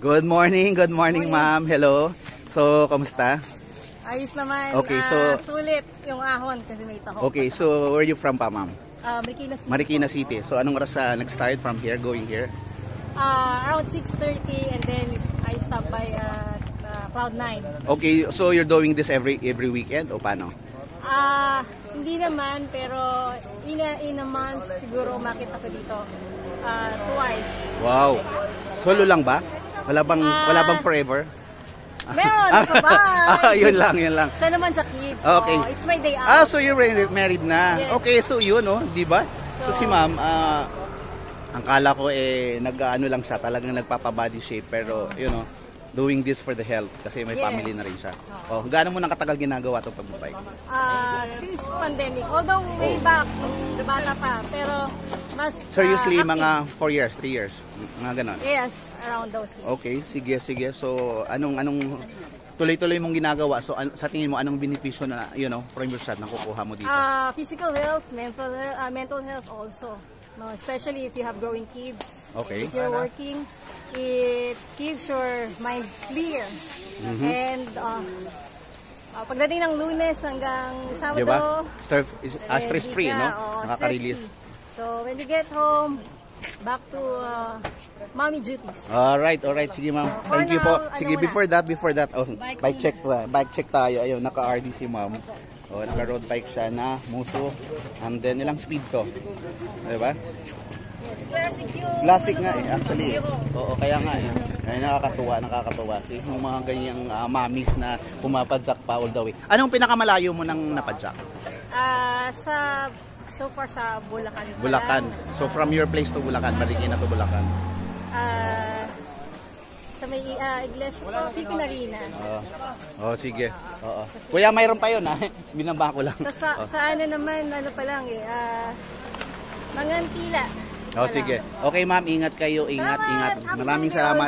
Good morning, ma'am. Hello. So, kamusta? Ayos naman. Okay, so sulit yung ahon kasi may taho. Okay, so where are you from pa, ma'am? Marikina City. Marikina City. So, anong oras nag-start from here, going here? Around 6:30 and then I stop by Cloud9. Okay, so you're doing this every weekend o paano? Hindi naman, pero in a month siguro makita ko dito twice. Wow. Solo lang ba? Wala bang forever? Meron sa bahay. Yun lang. Siya naman sa kids. Okay. So it's my day out. So you're married na. Yes. Okay, so yun, no, 'di ba? So si ma'am, ang kala ko nag-ano lang siya, talagang nagpapa-body shape, pero you know, doing this for the health kasi may family na rin siya. Gaano mo nang katagal ginagawa 'tong pag-bike? Since pandemic. Although way back nung bata pa, pero mas seriously active. mga 4 years, 3 years, mga ganon. Yes, around those years. Okay, sige. So anong tuloy-tuloy mong ginagawa? So sa tingin mo anong benepisyo na from your shot na kukuha mo dito? Physical health, mental health also. No, especially if you have growing kids. Okay. If you're working, it keeps your mind clear. And pagdating ng Lunes hanggang Sabado, diba? Stress free, no? Nakaka-release. So when you get home, back to mommy duties. Alright. Sige ma'am. Thank you po. Sige, before that, bike check tayo. Ayun, naka-RD si ma'am. Naka-road bike siya na Muso. And then, ilang speed to? Diba? Yes, classic yung... Classic nga actually. Oo, kaya nga Kaya nakakatuwa. Yung mga ganyang mommies na pumapadyak pa all the way. Anong pinakamalayo mo nang napadyak? So far sa Bulacan. Bulacan. So from your place to Bulacan, Marikina to Bulacan. Sa may iglesia po, Pipinarina. Sige. Oo. Kuya, mayroon pa yun binaba ko lang. Sa ano naman, pa lang Mangantila. Sige. Okay ma'am, ingat kayo. Ingat. Maraming salamat.